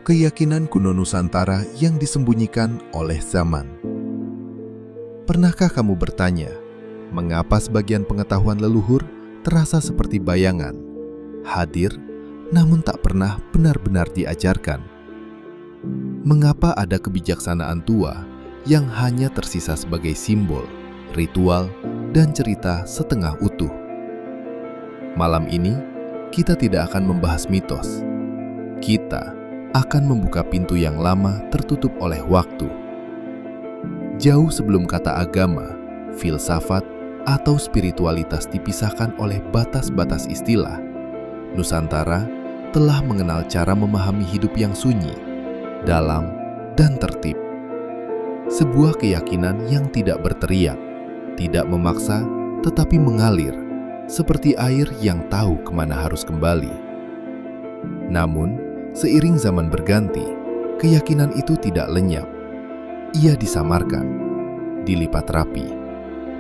keyakinan kuno Nusantara yang disembunyikan oleh zaman. Pernahkah kamu bertanya, mengapa sebagian pengetahuan leluhur terasa seperti bayangan, hadir, namun tak pernah benar-benar diajarkan? Mengapa ada kebijaksanaan tua yang hanya tersisa sebagai simbol, ritual, dan cerita setengah utuh? Malam ini, kita tidak akan membahas mitos. Kita akan membuka pintu yang lama tertutup oleh waktu. Jauh sebelum kata agama, filsafat, atau spiritualitas dipisahkan oleh batas-batas istilah, Nusantara telah mengenal cara memahami hidup yang sunyi, dalam, dan tertib. Sebuah keyakinan yang tidak berteriak, tidak memaksa, tetapi mengalir, seperti air yang tahu kemana harus kembali. Namun, seiring zaman berganti, keyakinan itu tidak lenyap. Ia disamarkan, dilipat rapi,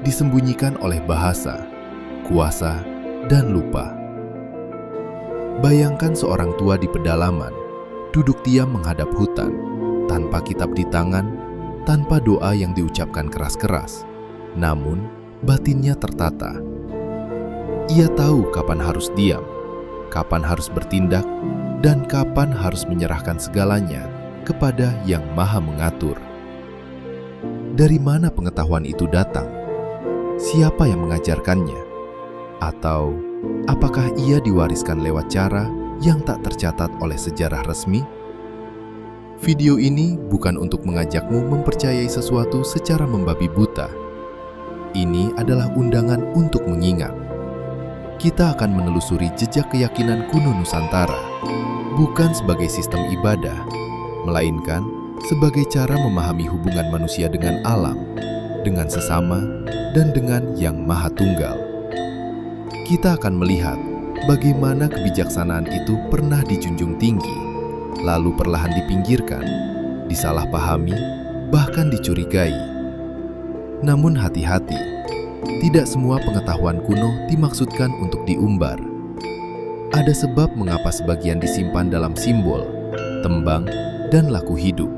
disembunyikan oleh bahasa, kuasa, dan lupa. Bayangkan seorang tua di pedalaman, duduk diam menghadap hutan, tanpa kitab di tangan, tanpa doa yang diucapkan keras-keras, namun batinnya tertata. Ia tahu kapan harus diam, kapan harus bertindak, dan kapan harus menyerahkan segalanya kepada Yang Maha Mengatur. Dari mana pengetahuan itu datang? Siapa yang mengajarkannya? Atau apakah ia diwariskan lewat cara yang tak tercatat oleh sejarah resmi? Video ini bukan untuk mengajakmu mempercayai sesuatu secara membabi buta. Ini adalah undangan untuk mengingat. Kita akan menelusuri jejak keyakinan kuno Nusantara, bukan sebagai sistem ibadah, melainkan sebagai cara memahami hubungan manusia dengan alam, dengan sesama, dan dengan Yang Maha Tunggal. Kita akan melihat bagaimana kebijaksanaan itu pernah dijunjung tinggi, lalu perlahan dipinggirkan, disalahpahami, bahkan dicurigai. Namun hati-hati, tidak semua pengetahuan kuno dimaksudkan untuk diumbar. Ada sebab mengapa sebagian disimpan dalam simbol, tembang, dan laku hidup.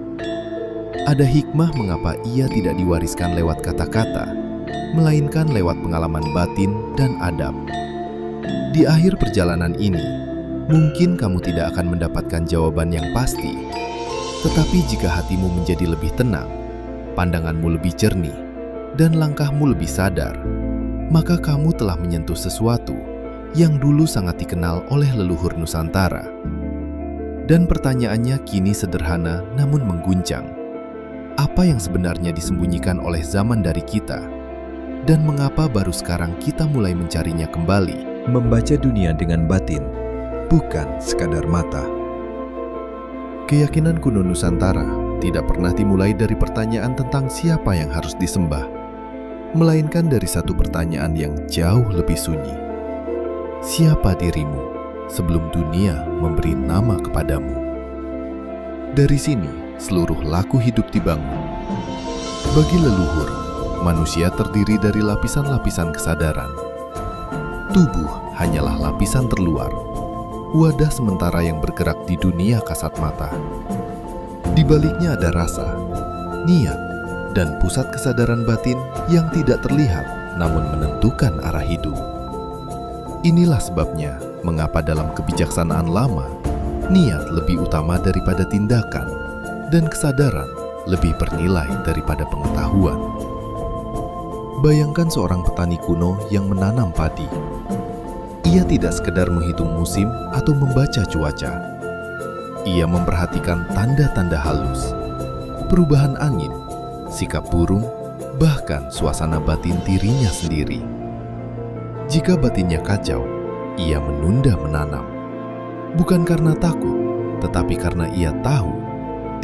Ada hikmah mengapa ia tidak diwariskan lewat kata-kata, melainkan lewat pengalaman batin dan adab. Di akhir perjalanan ini, mungkin kamu tidak akan mendapatkan jawaban yang pasti. Tetapi jika hatimu menjadi lebih tenang, pandanganmu lebih jernih, dan langkahmu lebih sadar, maka kamu telah menyentuh sesuatu yang dulu sangat dikenal oleh leluhur Nusantara. Dan pertanyaannya kini sederhana namun mengguncang. Apa yang sebenarnya disembunyikan oleh zaman dari kita? Dan mengapa baru sekarang kita mulai mencarinya kembali? Membaca dunia dengan batin, bukan sekadar mata. Keyakinan kuno Nusantara tidak pernah dimulai dari pertanyaan tentang siapa yang harus disembah, melainkan dari satu pertanyaan yang jauh lebih sunyi. Siapa dirimu sebelum dunia memberi nama kepadamu? Dari sini, seluruh laku hidup dibangun. Bagi leluhur, manusia terdiri dari lapisan-lapisan kesadaran. Tubuh hanyalah lapisan terluar, wadah sementara yang bergerak di dunia kasat mata. Di baliknya ada rasa, niat, dan pusat kesadaran batin yang tidak terlihat namun menentukan arah hidup. Inilah sebabnya mengapa dalam kebijaksanaan lama, niat lebih utama daripada tindakan dan kesadaran lebih bernilai daripada pengetahuan. Bayangkan seorang petani kuno yang menanam padi. Ia tidak sekedar menghitung musim atau membaca cuaca. Ia memperhatikan tanda-tanda halus, perubahan angin, sikap burung, bahkan suasana batin dirinya sendiri. Jika batinnya kacau, ia menunda menanam. Bukan karena takut, tetapi karena ia tahu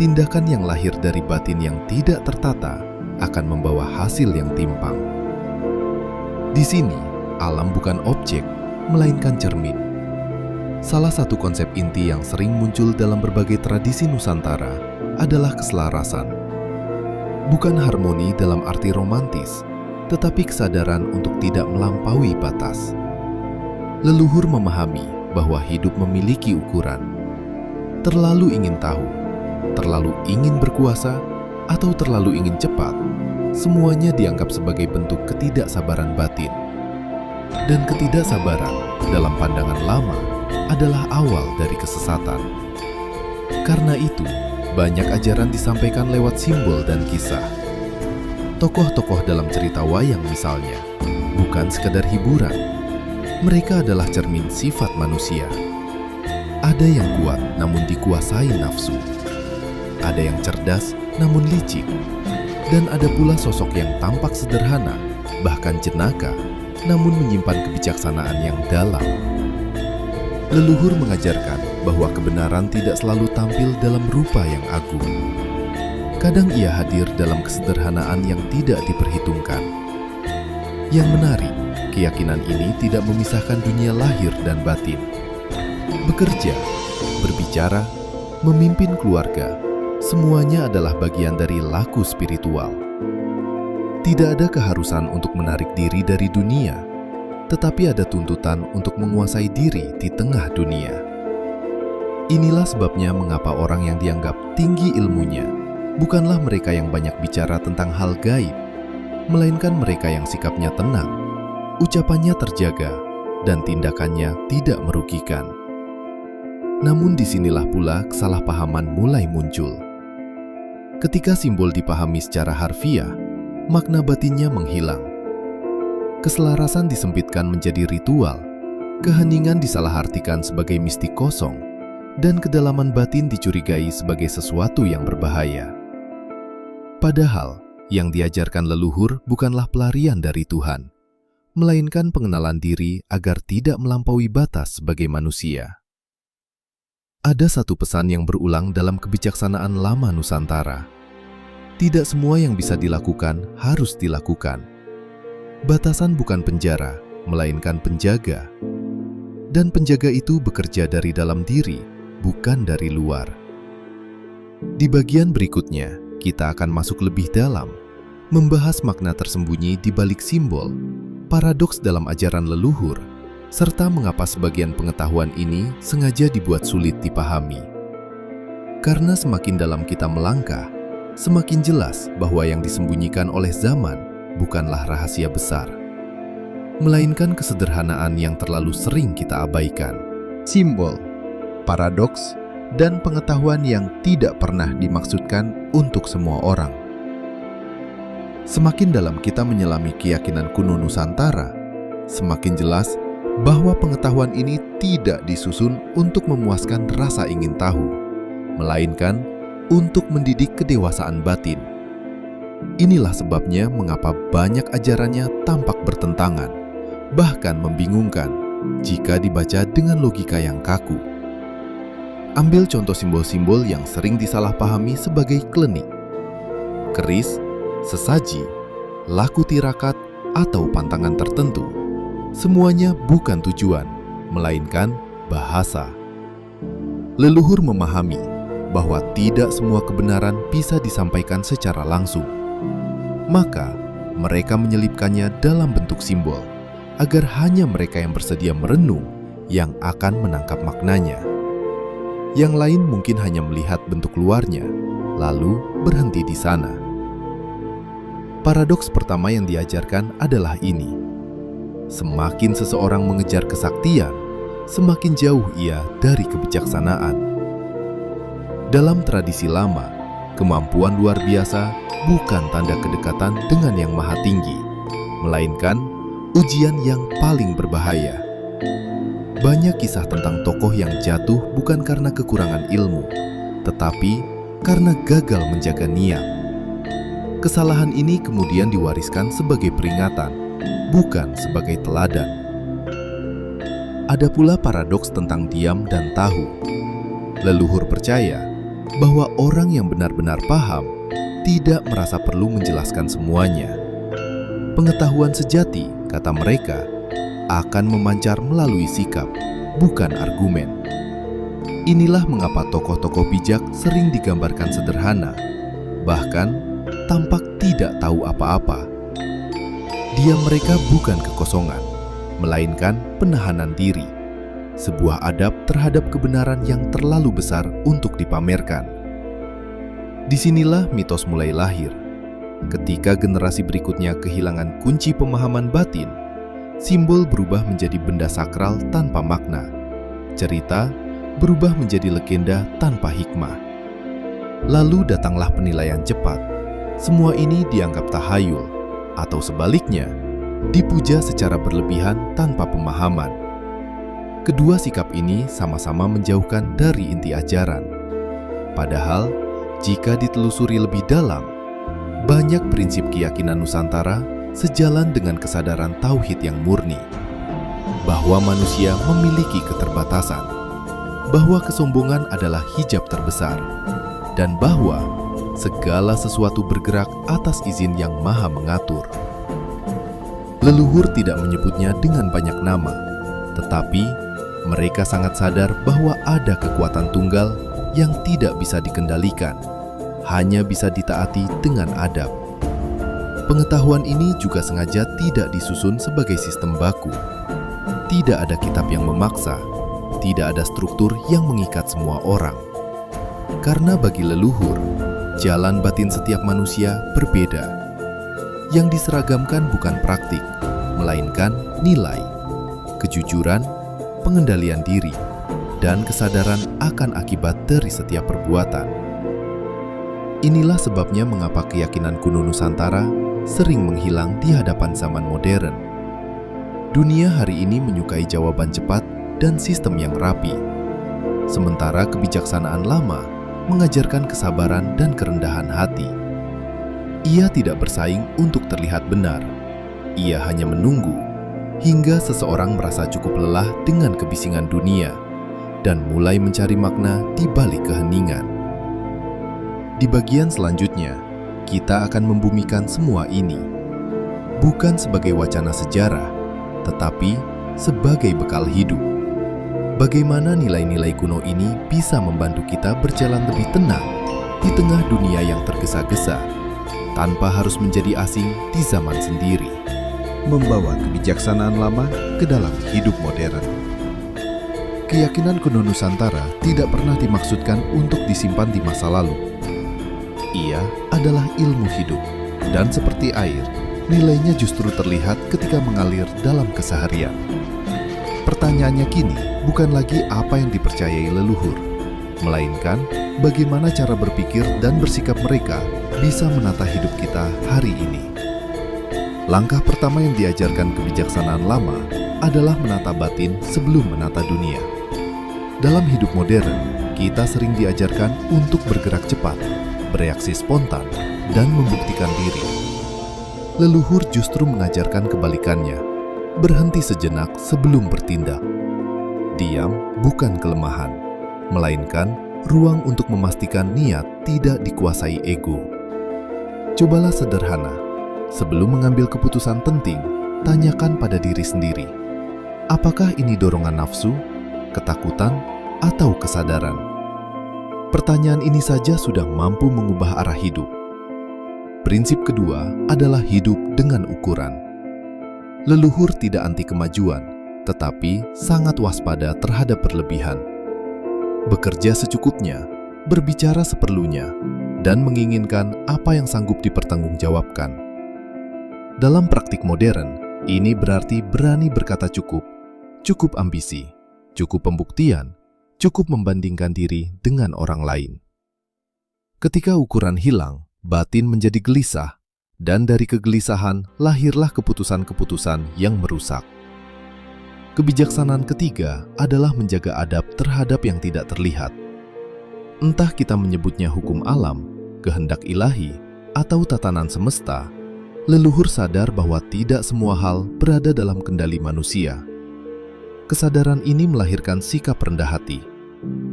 tindakan yang lahir dari batin yang tidak tertata akan membawa hasil yang timpang. Di sini, alam bukan objek, melainkan cermin. Salah satu konsep inti yang sering muncul dalam berbagai tradisi Nusantara adalah keselarasan. Bukan harmoni dalam arti romantis, tetapi kesadaran untuk tidak melampaui batas. Leluhur memahami bahwa hidup memiliki ukuran. terlalu ingin tahu, terlalu ingin berkuasa, atau terlalu ingin cepat, semuanya dianggap sebagai bentuk ketidaksabaran batin. Dan ketidaksabaran dalam pandangan lama adalah awal dari kesesatan. Karena itu, banyak ajaran disampaikan lewat simbol dan kisah. Tokoh-tokoh dalam cerita wayang misalnya, bukan sekadar hiburan. Mereka adalah cermin sifat manusia. Ada yang kuat namun dikuasai nafsu. Ada yang cerdas namun licik. Dan ada pula sosok yang tampak sederhana, bahkan jenaka, namun menyimpan kebijaksanaan yang dalam. Leluhur mengajarkan bahwa kebenaran tidak selalu tampil dalam rupa yang agung. Kadang ia hadir dalam kesederhanaan yang tidak diperhitungkan. Yang menarik, keyakinan ini tidak memisahkan dunia lahir dan batin. Bekerja, berbicara, memimpin keluarga, semuanya adalah bagian dari laku spiritual. Tidak ada keharusan untuk menarik diri dari dunia, tetapi ada tuntutan untuk menguasai diri di tengah dunia. Inilah sebabnya mengapa orang yang dianggap tinggi ilmunya bukanlah mereka yang banyak bicara tentang hal gaib, melainkan mereka yang sikapnya tenang, ucapannya terjaga, dan tindakannya tidak merugikan. Namun disinilah pula kesalahpahaman mulai muncul. Ketika simbol dipahami secara harfiah, makna batinnya menghilang. Keselarasan disempitkan menjadi ritual, keheningan disalahartikan sebagai mistik kosong, dan kedalaman batin dicurigai sebagai sesuatu yang berbahaya. Padahal, yang diajarkan leluhur bukanlah pelarian dari Tuhan, melainkan pengenalan diri agar tidak melampaui batas sebagai manusia. Ada satu pesan yang berulang dalam kebijaksanaan lama Nusantara. Tidak semua yang bisa dilakukan harus dilakukan. Batasan bukan penjara, melainkan penjaga. Dan penjaga itu bekerja dari dalam diri, bukan dari luar. Di bagian berikutnya, kita akan masuk lebih dalam, membahas makna tersembunyi di balik simbol, paradoks dalam ajaran leluhur, serta mengapa sebagian pengetahuan ini sengaja dibuat sulit dipahami. Karena semakin dalam kita melangkah, semakin jelas bahwa yang disembunyikan oleh zaman bukanlah rahasia besar, melainkan kesederhanaan yang terlalu sering kita abaikan. Simbol, paradoks, dan pengetahuan yang tidak pernah dimaksudkan untuk semua orang. Semakin dalam kita menyelami keyakinan kuno Nusantara, semakin jelas bahwa pengetahuan ini tidak disusun untuk memuaskan rasa ingin tahu, melainkan untuk mendidik kedewasaan batin. Inilah sebabnya mengapa banyak ajarannya tampak bertentangan, bahkan membingungkan jika dibaca dengan logika yang kaku. Ambil contoh simbol-simbol yang sering disalahpahami sebagai klenik, keris, sesaji, laku tirakat, atau pantangan tertentu. Semuanya bukan tujuan, melainkan bahasa. Leluhur memahami bahwa tidak semua kebenaran bisa disampaikan secara langsung. Maka, mereka menyelipkannya dalam bentuk simbol, agar hanya mereka yang bersedia merenung yang akan menangkap maknanya. Yang lain mungkin hanya melihat bentuk luarnya, lalu berhenti di sana. Paradoks pertama yang diajarkan adalah ini. Semakin seseorang mengejar kesaktian, semakin jauh ia dari kebijaksanaan. Dalam tradisi lama, kemampuan luar biasa bukan tanda kedekatan dengan yang maha tinggi, melainkan ujian yang paling berbahaya. Banyak kisah tentang tokoh yang jatuh bukan karena kekurangan ilmu, tetapi karena gagal menjaga niat. Kesalahan ini kemudian diwariskan sebagai peringatan, bukan sebagai teladan. Ada pula paradoks tentang diam dan tahu. Leluhur percaya bahwa orang yang benar-benar paham tidak merasa perlu menjelaskan semuanya. Pengetahuan sejati, kata mereka, akan memancar melalui sikap, bukan argumen. Inilah mengapa tokoh-tokoh bijak sering digambarkan sederhana, bahkan tampak tidak tahu apa-apa. Diam mereka bukan kekosongan, melainkan penahanan diri. sebuah adab terhadap kebenaran yang terlalu besar untuk dipamerkan. Disinilah mitos mulai lahir. Ketika generasi berikutnya kehilangan kunci pemahaman batin, simbol berubah menjadi benda sakral tanpa makna. Cerita berubah menjadi legenda tanpa hikmah. Lalu datanglah penilaian cepat. Semua ini dianggap tahayul, atau sebaliknya, dipuja secara berlebihan tanpa pemahaman. Kedua sikap ini sama-sama menjauhkan dari inti ajaran. Padahal, jika ditelusuri lebih dalam, banyak prinsip keyakinan Nusantara sejalan dengan kesadaran tauhid yang murni, bahwa manusia memiliki keterbatasan, bahwa kesombongan adalah hijab terbesar, dan bahwa segala sesuatu bergerak atas izin yang Maha Mengatur. Leluhur tidak menyebutnya dengan banyak nama, tetapi mereka sangat sadar bahwa ada kekuatan tunggal yang tidak bisa dikendalikan, hanya bisa ditaati dengan adab. Pengetahuan ini juga sengaja tidak disusun sebagai sistem baku. Tidak ada kitab yang memaksa, tidak ada struktur yang mengikat semua orang. Karena bagi leluhur, jalan batin setiap manusia berbeda. Yang diseragamkan bukan praktik, melainkan nilai, kejujuran, pengendalian diri, dan kesadaran akan akibat dari setiap perbuatan. Inilah sebabnya mengapa keyakinan kuno Nusantara sering menghilang di hadapan zaman modern. Dunia hari ini menyukai jawaban cepat dan sistem yang rapi, sementara kebijaksanaan lama mengajarkan kesabaran dan kerendahan hati. Ia tidak bersaing untuk terlihat benar. Ia hanya menunggu hingga seseorang merasa cukup lelah dengan kebisingan dunia dan mulai mencari makna di balik keheningan. Di bagian selanjutnya, kita akan membumikan semua ini, bukan sebagai wacana sejarah, tetapi sebagai bekal hidup. Bagaimana nilai-nilai kuno ini bisa membantu kita berjalan lebih tenang di tengah dunia yang tergesa-gesa, tanpa harus menjadi asing di zaman sendiri. Membawa kebijaksanaan lama ke dalam hidup modern. Keyakinan kuno Nusantara tidak pernah dimaksudkan untuk disimpan di masa lalu. Ia adalah ilmu hidup, dan seperti air, nilainya justru terlihat ketika mengalir dalam keseharian. Pertanyaannya kini bukan lagi apa yang dipercayai leluhur, melainkan bagaimana cara berpikir dan bersikap mereka bisa menata hidup kita hari ini. Langkah pertama yang diajarkan kebijaksanaan lama adalah menata batin sebelum menata dunia. Dalam hidup modern, kita sering diajarkan untuk bergerak cepat, bereaksi spontan, dan membuktikan diri. Leluhur justru mengajarkan kebalikannya, berhenti sejenak sebelum bertindak. Diam bukan kelemahan, melainkan ruang untuk memastikan niat tidak dikuasai ego. Cobalah sederhana, sebelum mengambil keputusan penting, tanyakan pada diri sendiri, apakah ini dorongan nafsu, ketakutan, atau kesadaran? Pertanyaan ini saja sudah mampu mengubah arah hidup. Prinsip kedua adalah hidup dengan ukuran. Leluhur tidak anti kemajuan, tetapi sangat waspada terhadap berlebihan. Bekerja secukupnya, berbicara seperlunya, dan menginginkan apa yang sanggup dipertanggungjawabkan. Dalam praktik modern, ini berarti berani berkata cukup, cukup ambisi, cukup pembuktian, cukup membandingkan diri dengan orang lain. Ketika ukuran hilang, batin menjadi gelisah, dan dari kegelisahan lahirlah keputusan-keputusan yang merusak. Kebijaksanaan ketiga adalah menjaga adab terhadap yang tidak terlihat. Entah kita menyebutnya hukum alam, kehendak ilahi, atau tatanan semesta, leluhur sadar bahwa tidak semua hal berada dalam kendali manusia. Kesadaran ini melahirkan sikap rendah hati.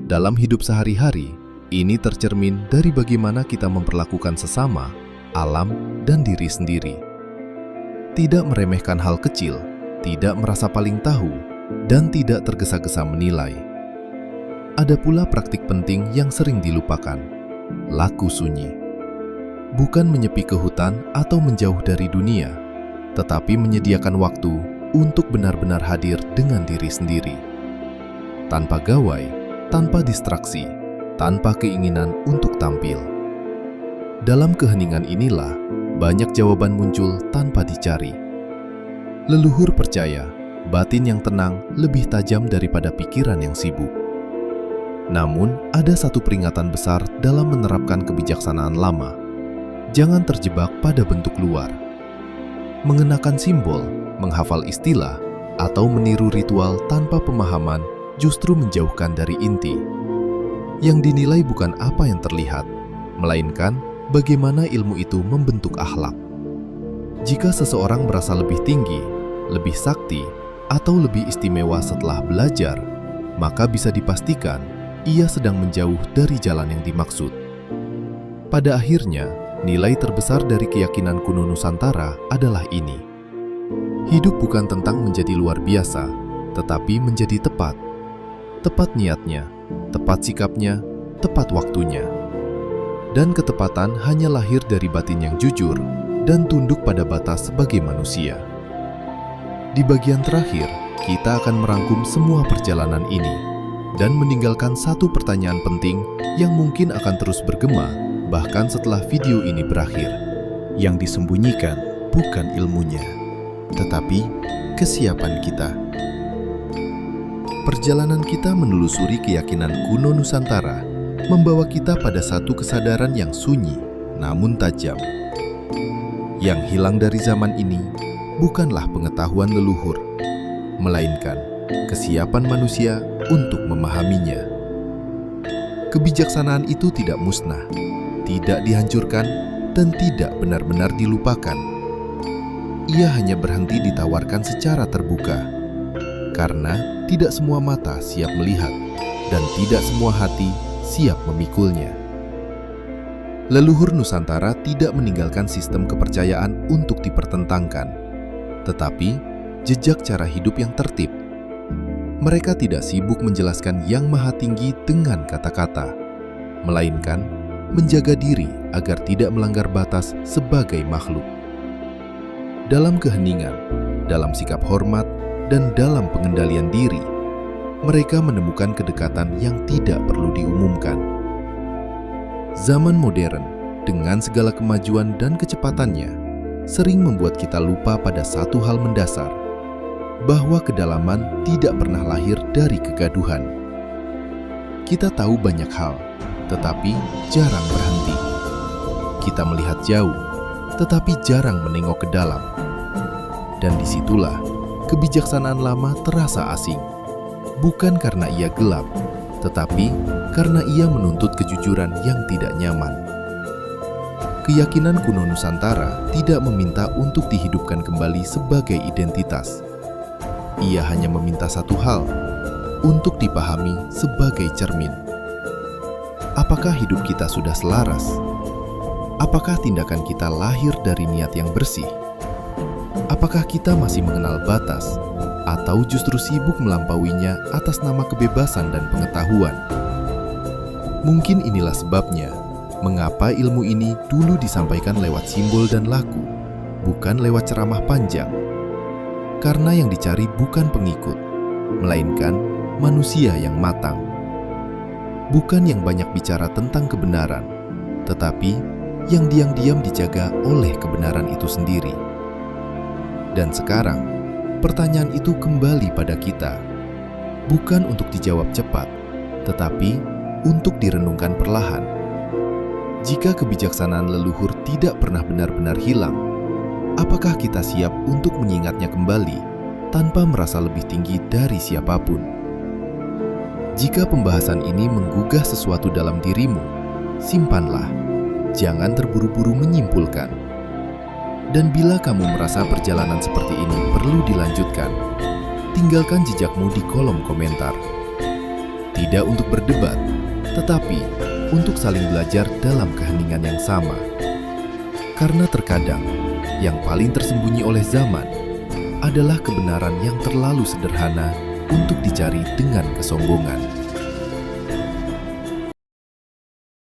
Dalam hidup sehari-hari, ini tercermin dari bagaimana kita memperlakukan sesama, alam, dan diri sendiri. Tidak meremehkan hal kecil, tidak merasa paling tahu, dan tidak tergesa-gesa menilai. Ada pula praktik penting yang sering dilupakan, laku sunyi. Bukan menyepi ke hutan atau menjauh dari dunia, tetapi menyediakan waktu untuk benar-benar hadir dengan diri sendiri. tanpa gawai, tanpa distraksi, tanpa keinginan untuk tampil. Dalam keheningan inilah banyak jawaban muncul tanpa dicari. Leluhur percaya batin yang tenang lebih tajam daripada pikiran yang sibuk. Namun, ada satu peringatan besar dalam menerapkan kebijaksanaan lama. Jangan terjebak pada bentuk luar. Mengenakan simbol, menghafal istilah, atau meniru ritual tanpa pemahaman justru menjauhkan dari inti. Yang dinilai bukan apa yang terlihat, melainkan bagaimana ilmu itu membentuk akhlak. Jika seseorang merasa lebih tinggi, lebih sakti, atau lebih istimewa setelah belajar, maka bisa dipastikan ia sedang menjauh dari jalan yang dimaksud. Pada akhirnya, nilai terbesar dari keyakinan kuno Nusantara adalah ini. Hidup bukan tentang menjadi luar biasa, tetapi menjadi tepat. Tepat niatnya, tepat sikapnya, tepat waktunya. Dan ketepatan hanya lahir dari batin yang jujur dan tunduk pada batas sebagai manusia. Di bagian terakhir, kita akan merangkum semua perjalanan ini dan meninggalkan satu pertanyaan penting yang mungkin akan terus bergema bahkan setelah video ini berakhir. Yang disembunyikan bukan ilmunya, tetapi kesiapan kita. Perjalanan kita menelusuri keyakinan kuno Nusantara membawa kita pada satu kesadaran yang sunyi namun tajam. Yang hilang dari zaman ini bukanlah pengetahuan leluhur, melainkan kesiapan manusia untuk memahaminya. Kebijaksanaan itu tidak musnah, tidak dihancurkan, dan tidak benar-benar dilupakan. Ia hanya berhenti ditawarkan secara terbuka, karena tidak semua mata siap melihat, dan tidak semua hati siap memikulnya. Leluhur Nusantara tidak meninggalkan sistem kepercayaan untuk dipertentangkan, tetapi jejak cara hidup yang tertib. Mereka tidak sibuk menjelaskan yang maha tinggi dengan kata-kata, melainkan menjaga diri agar tidak melanggar batas sebagai makhluk. Dalam keheningan, dalam sikap hormat, dan dalam pengendalian diri, mereka menemukan kedekatan yang tidak perlu diumumkan. Zaman modern, dengan segala kemajuan dan kecepatannya, sering membuat kita lupa pada satu hal mendasar, bahwa kedalaman tidak pernah lahir dari kegaduhan. Kita tahu banyak hal, tetapi jarang berhenti. Kita melihat jauh, tetapi jarang menengok ke dalam. Dan disitulah kebijaksanaan lama terasa asing. Bukan karena ia gelap, tetapi karena ia menuntut kejujuran yang tidak nyaman. Keyakinan kuno Nusantara tidak meminta untuk dihidupkan kembali sebagai identitas. Ia hanya meminta satu hal, untuk dipahami sebagai cermin. Apakah hidup kita sudah selaras? Apakah tindakan kita lahir dari niat yang bersih? Apakah kita masih mengenal batas, atau justru sibuk melampauinya atas nama kebebasan dan pengetahuan? Mungkin inilah sebabnya mengapa ilmu ini dulu disampaikan lewat simbol dan laku, bukan lewat ceramah panjang. Karena yang dicari bukan pengikut, melainkan manusia yang matang. Bukan yang banyak bicara tentang kebenaran, tetapi yang diam-diam dijaga oleh kebenaran itu sendiri. Dan sekarang, pertanyaan itu kembali pada kita. Bukan untuk dijawab cepat, tetapi untuk direnungkan perlahan. Jika kebijaksanaan leluhur tidak pernah benar-benar hilang, apakah kita siap untuk mengingatnya kembali tanpa merasa lebih tinggi dari siapapun? Jika pembahasan ini menggugah sesuatu dalam dirimu, simpanlah. Jangan terburu-buru menyimpulkan. Dan bila kamu merasa perjalanan seperti ini perlu dilanjutkan, tinggalkan jejakmu di kolom komentar. Tidak untuk berdebat, tetapi untuk saling belajar dalam keheningan yang sama. Karena terkadang, yang paling tersembunyi oleh zaman adalah kebenaran yang terlalu sederhana untuk dicari dengan kesombongan.